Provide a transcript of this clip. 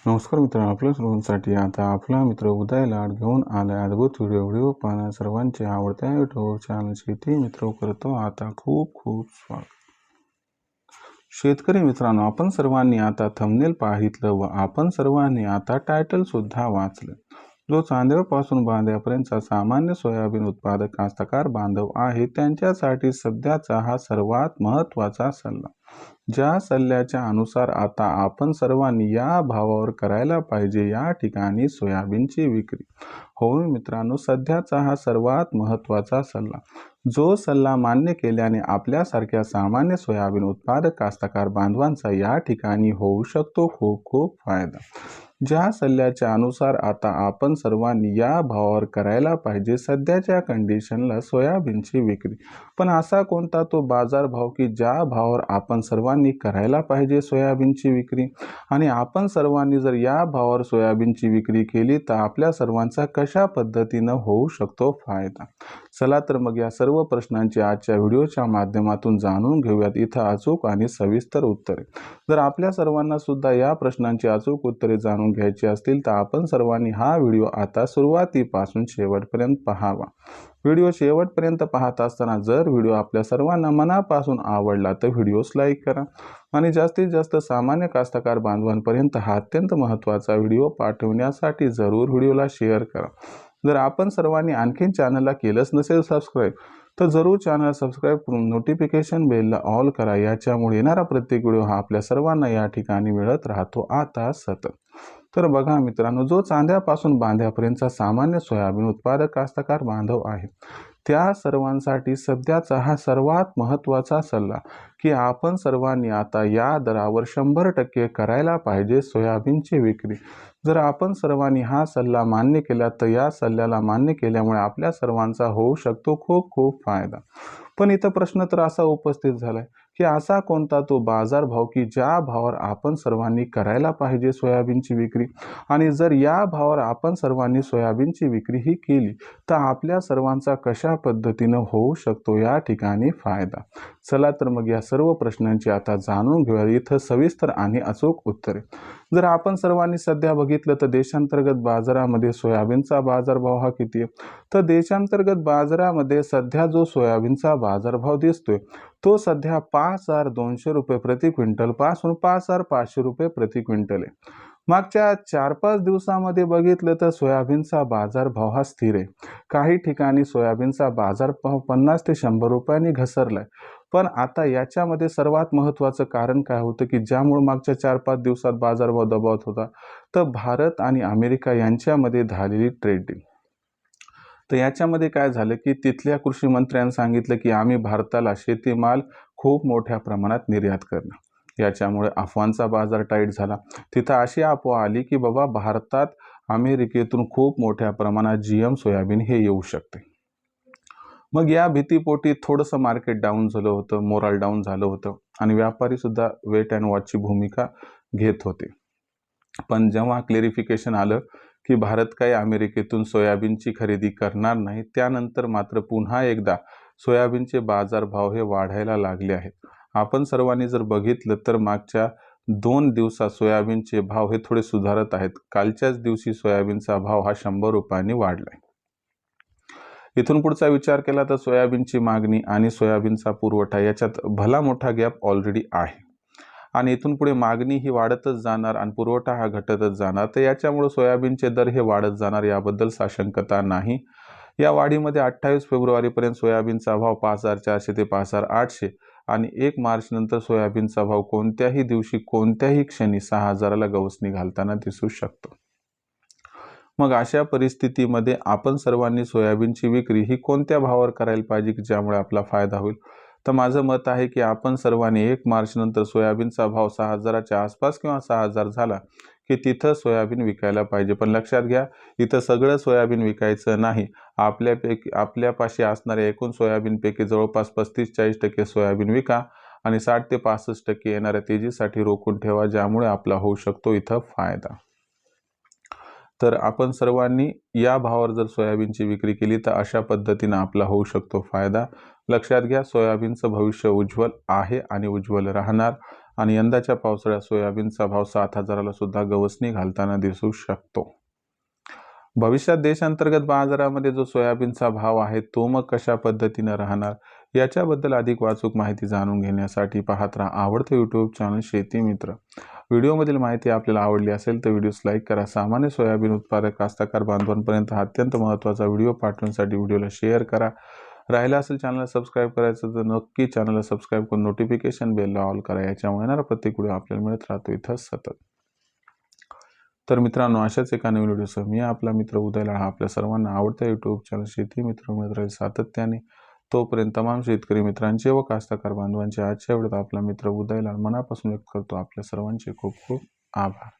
नमस्कार मित्रांनो, आपल्या सर्वांसाठी आता आपला मित्र उदय लाड घेऊन आलाय अद्भुत व्हिडिओ पाहणं सर्वांचे आवडत्या यूट्यूब चॅनल शेती मित्र करतो आता खूप खूप स्वागत. शेतकरी मित्रांनो, आपण सर्वांनी आता थंबनेल पाहितलं व आपण सर्वांनी आता टायटल सुद्धा वाचलं. जो चांद्यापासून बांध्यापर्यंतचा सामान्य सोयाबीन उत्पादक कास्तकार बांधव आहे त्यांच्यासाठी सध्याचा हा सर्वात महत्त्वाचा सल्ला. ज्या सल्ल्याच्या अनुसार आता आपण सर्वांनी या भावावर करायला पाहिजे या ठिकाणी सोयाबीनची विक्री. हो मित्रांनो, सध्याचा हा सर्वात महत्त्वाचा सल्ला. जो सल्ला मान्य केल्याने आपल्यासारख्या सामान्य सोयाबीन उत्पादक कास्तकार बांधवांचा या ठिकाणी होऊ शकतो खूप खूप फायदा. ज्या सल्ल्याच्या अनुसार आता आपण सर्वांनी या भावावर करायला पाहिजे सध्याच्या कंडिशनला सोयाबीनची विक्री. पण असा कोणता तो बाजारभाव की ज्या भावावर आपण सर्वांनी करायला पाहिजे सोयाबीनची विक्री आणि आपण सर्वांनी जर या भावावर सोयाबीनची विक्री केली तर आपल्या सर्वांचा कशा पद्धतीनं होऊ शकतो फायदा. चला तर मग या सर्व प्रश्नांची आजच्या व्हिडिओच्या माध्यमातून जाणून घेऊयात इथं अचूक आणि सविस्तर उत्तरे. जर आपल्या सर्वांना सुद्धा या प्रश्नांची अचूक उत्तरे जाणून घ्यायची असतील तर आपण सर्वांनी हा व्हिडिओ आता सुरुवातीपासून शेवटपर्यंत पाहावा. व्हिडिओ शेवटपर्यंत पाहत असताना जर व्हिडिओ आपल्या सर्वांना मनापासून आवडला तर व्हिडिओस लाईक करा आणि जास्तीत जास्त सामान्य कास्तकार बांधवांपर्यंत हा अत्यंत महत्त्वाचा व्हिडिओ पाठवण्यासाठी जरूर व्हिडिओला शेअर करा. जर आपण सर्वांनी आणखीन चॅनलला केलंच नसेल सबस्क्राईब तर जरूर चॅनल सबस्क्राईब करून नोटिफिकेशन बेलला ऑल करा. याच्यामुळे येणारा प्रत्येक व्हिडिओ हा आपल्या सर्वांना या ठिकाणी मिळत राहतो आता सतत. तर बघा मित्रांनो, जो चांद्यापासून बांध्यापर्यंतचा सामान्य सोयाबीन उत्पादक कास्तकार बांधव आहे त्या सर्वांसाठी सध्याचा हा सर्वात महत्त्वाचा सल्ला की आपण सर्वांनी आता या दरावर 100% करायला पाहिजे सोयाबीनची विक्री. जर आपण सर्वांनी हा सल्ला मान्य केला तर या सल्ल्याला मान्य केल्यामुळे आपल्या सर्वांचा होऊ शकतो खूप खूप फायदा. पण इथं प्रश्न तर असा उपस्थित झालाय की असा कोणता तो बाजारभाव की ज्या भावावर आपण सर्वांनी करायला पाहिजे सोयाबीनची विक्री आणि जर या भावावर आपण सर्वांनी सोयाबीनची विक्री ही केली तर आपल्या सर्वांचा कशा पद्धतीनं होऊ शकतो या ठिकाणी फायदा. चला तर मग या सर्व प्रश्नांची आता जाणून घेऊया इथं सविस्तर आणि अचूक उत्तरे. जर आपण सर्वांनी सध्या बघितलं तर देशांतर्गत बाजारामध्ये सोयाबीनचा बाजारभाव हा किती आहे तर देशांतर्गत बाजारामध्ये सध्या जो सोयाबीनचा बाजारभाव दिसतोय तो सध्या 5,200 रुपये प्रति क्विंटल पासून 5,500 रुपये प्रति क्विंटल आहे. मागच्या 4-5 दिवसामध्ये बघितलं तर सोयाबीनचा बाजारभाव हा स्थिर आहे. काही ठिकाणी सोयाबीनचा बाजारभाव 50 ते 100 रुपयांनी घसरलाय. पण आता याच्यामध्ये सर्वात महत्त्वाचं कारण काय होतं की ज्यामुळे मागच्या 4-5 दिवसात बाजारभाव दबावत होता तर भारत आणि अमेरिका यांच्यामध्ये झालेली ट्रेड डील. तर याच्यामध्ये काय झालं की तिथल्या कृषी मंत्र्यांनी सांगितलं की आम्ही भारताला शेतीमाल खूप मोठ्या प्रमाणात निर्यात करणार. याच्यामुळे अफवांचा बाजार टाईट झाला. तिथं अशी अफवा आली की बाबा भारतात अमेरिकेतून खूप मोठ्या प्रमाणात GM सोयाबीन हे येऊ शकते. मग या भीतीपोटी थोडंसं मार्केट डाऊन झालं होतं, मोराल डाऊन झालं होतं आणि व्यापारी सुद्धा वेट अँड वॉचची भूमिका घेत होते. पण जेव्हा क्लेरिफिकेशन आलं की भारत काही अमेरिकेतून सोयाबीनची खरेदी करणार नाही त्यानंतर मात्र पुन्हा एकदा सोयाबीनचे बाजारभाव हे वाढायला लागले आहेत. आपण सर्वांनी जर बघितलं तर मागच्या 2 दिवसात सोयाबीनचे भाव हे थोडे सुधारत आहेत. कालच्याच दिवशी सोयाबीनचा भाव हा 100 रुपयांनी वाढलाय. इथून पुढचा विचार केला तर सोयाबीनची मागणी आणि सोयाबीनचा पुरवठा याच्यात भला मोठा गॅप ऑलरेडी आहे आणि इथून पुढे मागणी ही वाढतच जाणार आणि पुरवठा हा घटतच जाणार. तर याच्यामुळे सोयाबीनचे दर हे वाढत जाणार याबद्दल साशंकता नाही. या वाढीमध्ये 28 फेब्रुवारीपर्यंत सोयाबीनचा भाव 5,400 ते 5,800 आणि 1 मार्च नंतर सोयाबीनचा भाव कोणत्याही दिवशी कोणत्याही क्षणी 6,000ला गवसणी घालताना दिसू शकतो. मग अशा परिस्थितीमध्ये आपण सर्वांनी सोयाबीनची विक्री ही कोणत्या भावावर करायला पाहिजे की ज्यामुळे आपला फायदा होईल. तर माझं मत आहे की आपण सर्वांनी 1 मार्च नंतर सोयाबीनचा भाव 6,000च्या आसपास किंवा 6,000 झाला की तिथं सोयाबीन विकायला पाहिजे. पण लक्षात घ्या इथं सगळं सोयाबीन विकायचं नाही. आपल्यापाशी असणाऱ्या एकूण सोयाबीनपैकी जवळपास 35-40% सोयाबीन विका आणि 60 ते 65% येणाऱ्या तेजीसाठी रोखून ठेवा ज्यामुळे आपला होऊ शकतो इथं फायदा. तर आपण सर्वांनी या भावावर जर सोयाबीनची विक्री केली तर अशा पद्धतीने आपला होऊ शकतो फायदा. लक्षात घ्या सोयाबीनचं भविष्य उज्ज्वल आहे आणि उज्ज्वल राहणार. आणि यंदाच्या पावसाळ्यात सोयाबीनचा भाव 7,000ला सुद्धा गवसणी घालताना दिसू शकतो. भविष्यात देशांतर्गत बाजारामध्ये जो सोयाबीनचा भाव आहे तो मग कशा पद्धतीनं राहणार, याच्याबद्दल अधिक वाचूक माहिती जाणून घेण्यासाठी पाहत राहा आवडतं यूट्यूब चॅनल शेती मित्र. व्हिडिओमधील माहिती आपल्याला आवडली असेल तर व्हिडिओस लाईक करा. सामान्य सोयाबीन उत्पादक कास्तकार बांधवांपर्यंत हा अत्यंत महत्त्वाचा व्हिडिओ पाठवण्यासाठी व्हिडिओला शेअर करा. राहिला असेल चॅनलला सबस्क्राईब करायचं तर नक्की चॅनलला सबस्क्राईब करून नोटिफिकेशन बेलला ऑल करा. याच्यामुळे येणारा प्रत्येक व्हिडिओ आपल्याला मिळत राहतो इथं सतत. तर मित्रांनो, अशाच एका नवीन व्हिडिओसह मी आपला मित्र उदयलाल हा आपल्या सर्वांना आवडता यूट्यूब चॅनल शेती मित्र मिळत राहील सातत्याने. तोपर्यंत तमाम शेतकरी मित्रांचे व कास्तकार बांधवांचे आजच्या व्हिडिओत आपला मित्र उदयलाल मनापासून व्यक्त करतो आपल्या सर्वांचे खूप खूप आभार.